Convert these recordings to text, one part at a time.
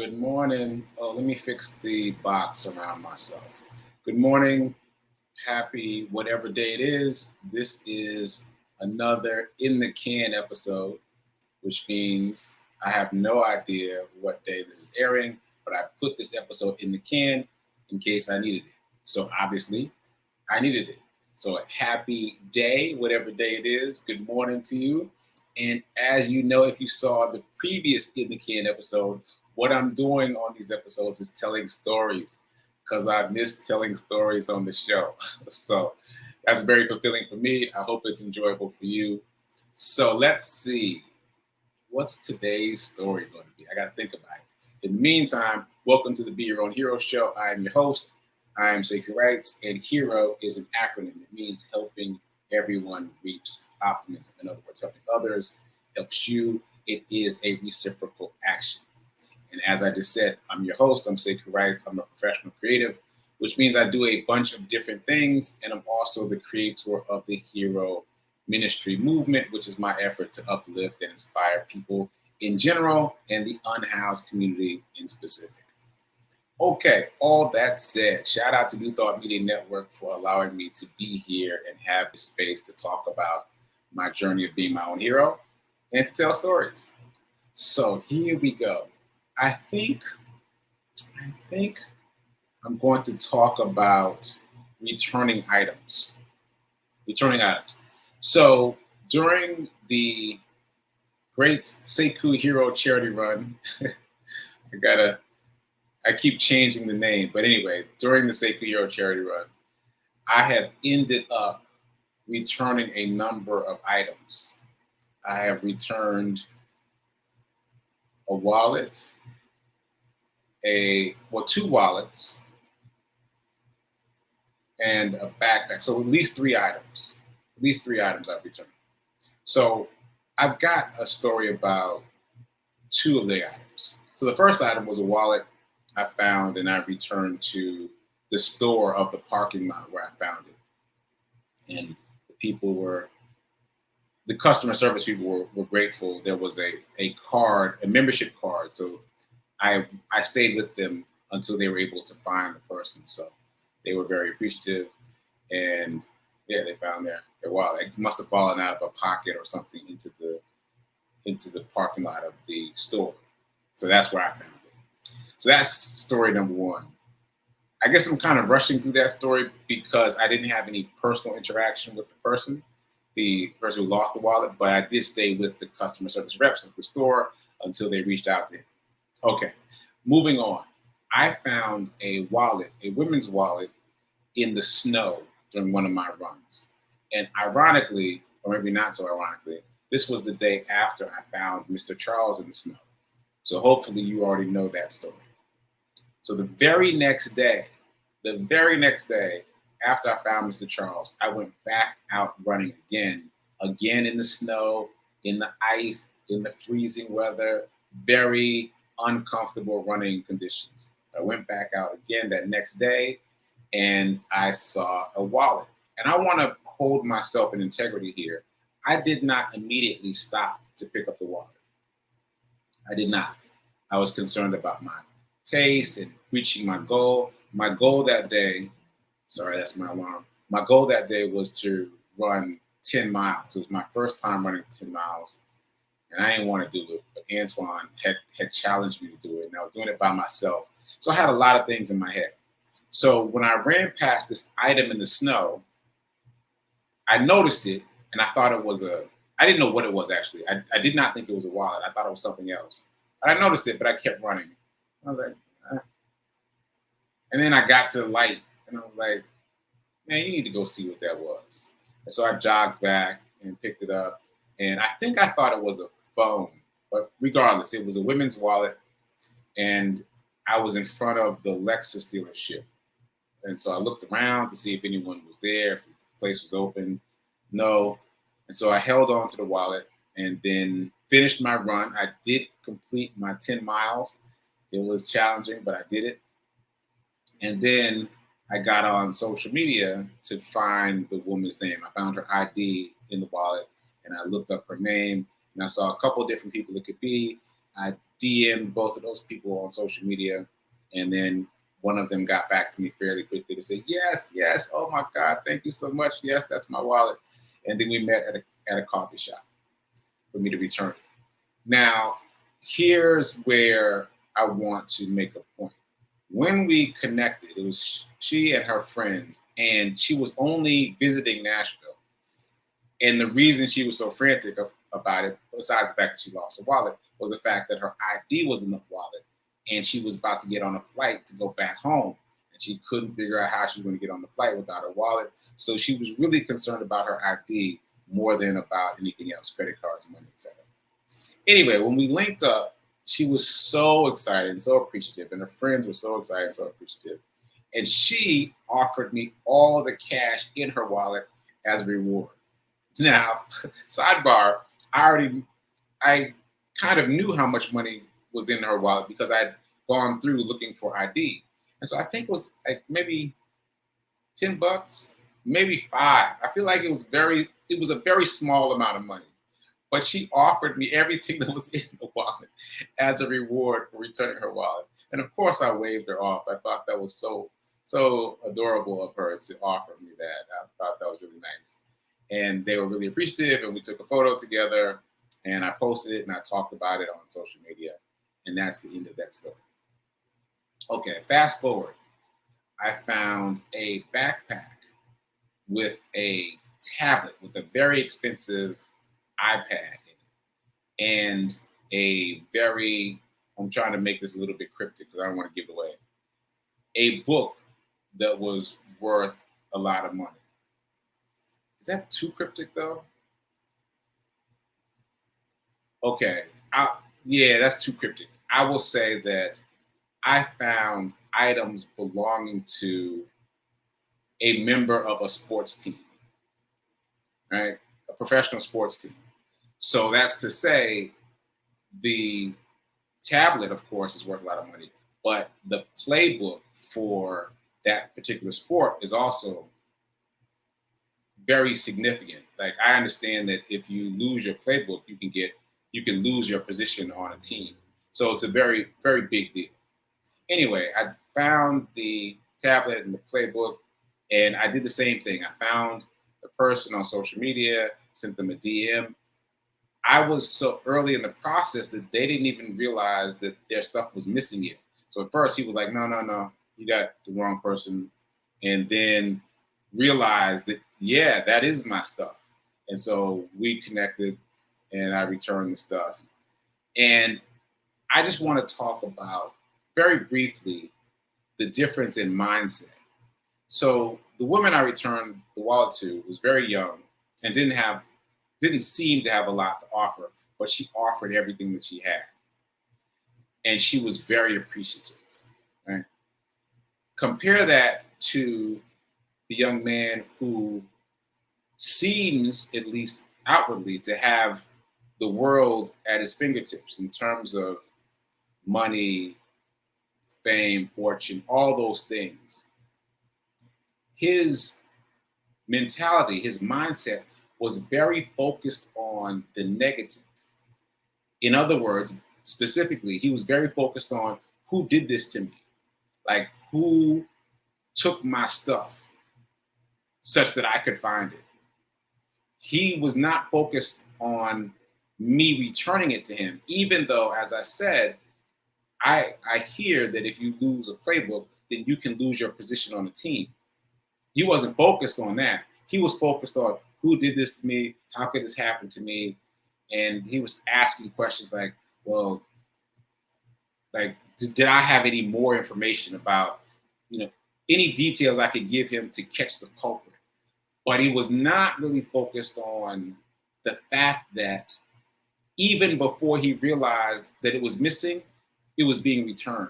Good morning. Oh, let me fix the box around myself. Good morning. Happy whatever day it is. This is another in the can episode, which means I have no idea what day this is airing, but I put this episode in the can in case I needed it. So obviously, I needed it. So a happy day, whatever day it is. Good morning to you. And as you know, if you saw the previous In the Can episode, what I'm doing on these episodes is telling stories because I miss telling stories on the show. So that's very fulfilling for me. I hope it's enjoyable for you. So let's see. What's today's story going to be? I got to think about it. In the meantime, welcome to the Be Your Own Hero show. I am your host. I am Sekouwrites, and HERO is an acronym. It means helping everyone reach optimism. In other words, helping others helps you. It is a reciprocal action. And as I just said, I'm your host. I'm Sekouwrites. I'm a professional creative, which means I do a bunch of different things. And I'm also the creator of the HERO Ministry movement, which is my effort to uplift and inspire people in general and the unhoused community in specific. Okay, all that said, shout out to New Thought Media Network for allowing me to be here and have the space to talk about my journey of being my own hero and to tell stories. So here we go. I think I'm going to talk about returning items. Returning items. So during the great Sekou Hero charity run, I keep changing the name, but anyway, during the Sekou Hero charity run, I have ended up returning a number of items. I have returned a wallet, two wallets, and a backpack. So at least three items. At least three items I've returned. So I've got a story about two of the items. So the first item was a wallet I found and I returned to the store of the parking lot where I found it. And the customer service people were grateful. There was a card, a membership card. So I stayed with them until they were able to find the person. So they were very appreciative. And yeah, they found their wallet. It must have fallen out of a pocket or something into the parking lot of the store. So that's where I found it. So that's story number one. I guess I'm kind of rushing through that story because I didn't have any personal interaction with the person who lost the wallet, but I did stay with the customer service reps of the store until they reached out to him. Okay, moving on. I found a wallet, a women's wallet, in the snow during one of my runs. And ironically, or maybe not so ironically, this was the day after I found Mr. Charles in the snow. So hopefully you already know that story. So the very next day, after I found Mr. Charles, I went back out running again in the snow, in the ice, in the freezing weather, very uncomfortable running conditions. I went back out again that next day and I saw a wallet. And I want to hold myself in integrity here. I did not immediately stop to pick up the wallet. I did not. I was concerned about my pace and reaching my goal. My goal that day, sorry, that's my alarm. My goal that day was to run 10 miles. It was my first time running 10 miles. And I didn't want to do it, but Antoine had challenged me to do it. And I was doing it by myself. So I had a lot of things in my head. So when I ran past this item in the snow, I noticed it and I thought it was I didn't know what it was actually. I did not think it was a wallet. I thought it was something else. But I noticed it, but I kept running. I was like, And then I got to the light and I was like, man, you need to go see what that was. And so I jogged back and picked it up. And I think I thought it was a phone, but regardless, it was a women's wallet. And I was in front of the Lexus dealership. And so I looked around to see if anyone was there, if the place was open. No. And so I held on to the wallet and then finished my run. I did complete my 10 miles. It was challenging, but I did it. And then I got on social media to find the woman's name. I found her ID in the wallet and I looked up her name and I saw a couple of different people it could be. I DM'd both of those people on social media, and then one of them got back to me fairly quickly to say, yes, yes, oh my God, thank you so much. Yes, that's my wallet. And then we met at a coffee shop for me to return it. Now, here's where I want to make a point. When we connected, it was she and her friends, and she was only visiting Nashville. And the reason she was so frantic about it, besides the fact that she lost her wallet, was the fact that her ID was in the wallet, and she was about to get on a flight to go back home. And she couldn't figure out how she was going to get on the flight without her wallet. So she was really concerned about her ID more than about anything else, credit cards, money, etc. Anyway, when we linked up, she was so excited and so appreciative, and her friends were so excited and so appreciative. And she offered me all the cash in her wallet as a reward. Now, sidebar, I kind of knew how much money was in her wallet because I'd gone through looking for ID. And so I think it was like maybe $10, maybe $5. I feel like it was a very small amount of money. But she offered me everything that was in the wallet as a reward for returning her wallet. And of course I waved her off. I thought that was so adorable of her to offer me that. I thought that was really nice. And they were really appreciative, and we took a photo together, and I posted it and I talked about it on social media. And that's the end of that story. Okay, fast forward. I found a backpack with a tablet with a very expensive iPad in it, and I'm trying to make this a little bit cryptic because I don't want to give it away, a book that was worth a lot of money. Is that too cryptic though? Okay, yeah, that's too cryptic. I will say that I found items belonging to a member of a sports team, right? A professional sports team. So that's to say, the tablet, of course, is worth a lot of money, but the playbook for that particular sport is also very significant. Like, I understand that if you lose your playbook, you can lose your position on a team. So it's a very, very big deal. Anyway, I found the tablet and the playbook, and I did the same thing. I found the person on social media, sent them a DM. I was so early in the process that they didn't even realize that their stuff was missing yet. So at first he was like, no, you got the wrong person. And then realized that, yeah, that is my stuff. And so we connected and I returned the stuff. And I just want to talk about very briefly the difference in mindset. So the woman I returned the wallet to was very young and didn't seem to have a lot to offer, but she offered everything that she had. And she was very appreciative, right? Compare that to the young man who seems, at least outwardly, to have the world at his fingertips in terms of money, fame, fortune, all those things. His mentality, his mindset was very focused on the negative. In other words, specifically, he was very focused on who did this to me, like who took my stuff such that I could find it. He was not focused on me returning it to him, even though, as I said, I hear that if you lose a playbook, then you can lose your position on a team. He wasn't focused on that. He was focused on who did this to me, how could this happen to me? And he was asking questions like, well, like, did I have any more information about, any details I could give him to catch the culprit? But he was not really focused on the fact that even before he realized that it was missing, it was being returned.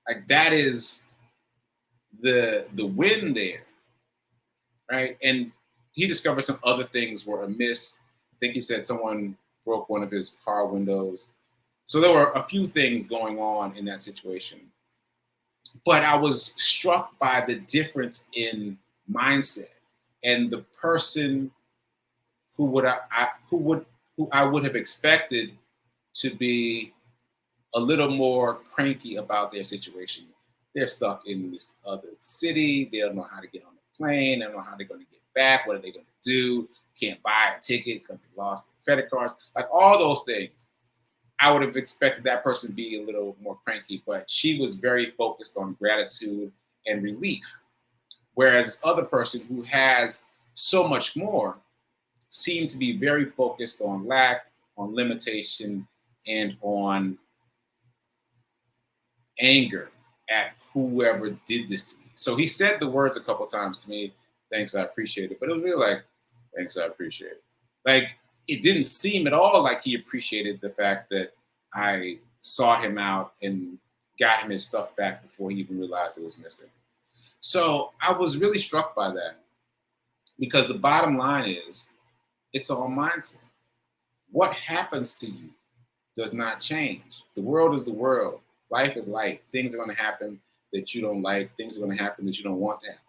Like, that is the win there, right? And he discovered some other things were amiss. I think he said someone broke one of his car windows. So there were a few things going on in that situation. But I was struck by the difference in mindset and the person who I would have expected to be a little more cranky about their situation. They're stuck in this other city. They don't know how to get on the plane. They don't know how they're going to get back. What are they going to do? Can't buy a ticket because they lost their credit cards. Like all those things. I would have expected that person to be a little more cranky, but she was very focused on gratitude and relief. Whereas this other person who has so much more seemed to be very focused on lack, on limitation, and on anger at whoever did this to me. So he said the words a couple times to me, thanks, I appreciate it. But it was really like, thanks, I appreciate it. Like, it didn't seem at all like he appreciated the fact that I sought him out and got him his stuff back before he even realized it was missing. So I was really struck by that because the bottom line is it's all mindset. What happens to you does not change. The world is the world. Life is life. Things are going to happen that you don't like. Things are going to happen that you don't want to happen.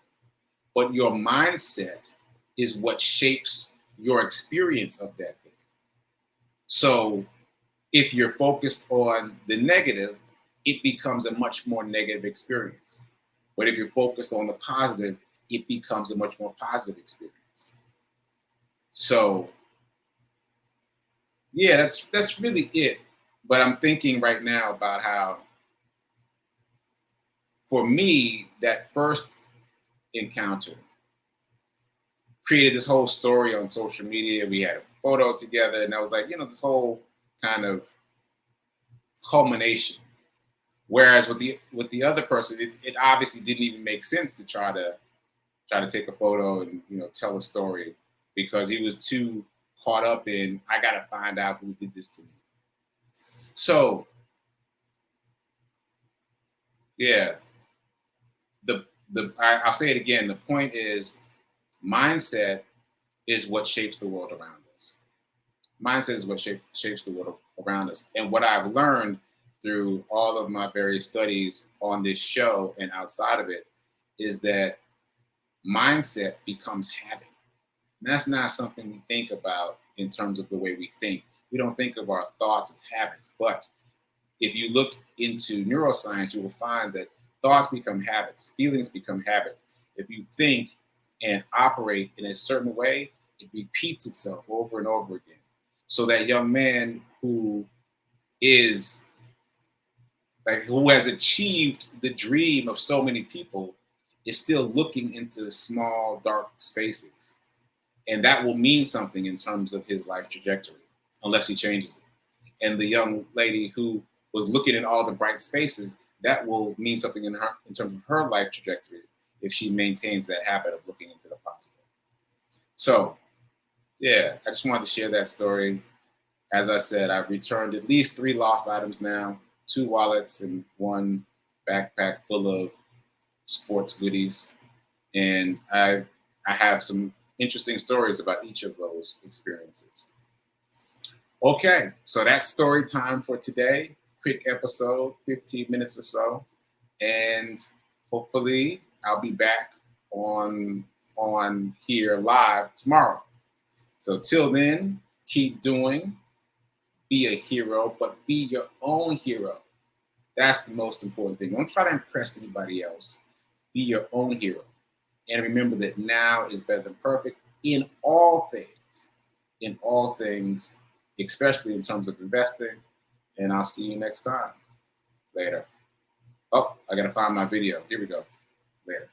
But your mindset is what shapes your experience of that thing. So if you're focused on the negative, it becomes a much more negative experience. But if you're focused on the positive, it becomes a much more positive experience. So yeah, that's really it. But I'm thinking right now about how, for me, that first encounter created this whole story on social media. We had a photo together, and I was like, this whole kind of culmination. Whereas with the other person, it obviously didn't even make sense to try to take a photo and tell a story because he was too caught up in I gotta find out who did this to me. So yeah, I'll say it again. The point is, mindset is what shapes the world around us. Mindset is what shapes the world around us. And what I've learned through all of my various studies on this show and outside of it is that mindset becomes habit. And that's not something we think about in terms of the way we think. We don't think of our thoughts as habits. But if you look into neuroscience, you will find that thoughts become habits, feelings become habits. If you think and operate in a certain way, it repeats itself over and over again. So that young man who has achieved the dream of so many people is still looking into small, dark spaces. And that will mean something in terms of his life trajectory, unless he changes it. And the young lady who was looking in all the bright spaces, that will mean something in terms of her life trajectory if she maintains that habit of looking into the positive. So, yeah, I just wanted to share that story. As I said, I've returned at least 3 lost items now, 2 wallets and 1 backpack full of sports goodies. And I have some interesting stories about each of those experiences. Okay, so that's story time for today. Quick episode, 15 minutes or so. And hopefully I'll be back on here live tomorrow. So till then, keep doing, be a hero, but be your own hero. That's the most important thing. Don't try to impress anybody else. Be your own hero. And remember that now is better than perfect in all things, especially in terms of investing. And I'll see you next time. Later. Oh, I got to find my video. Here we go. Later.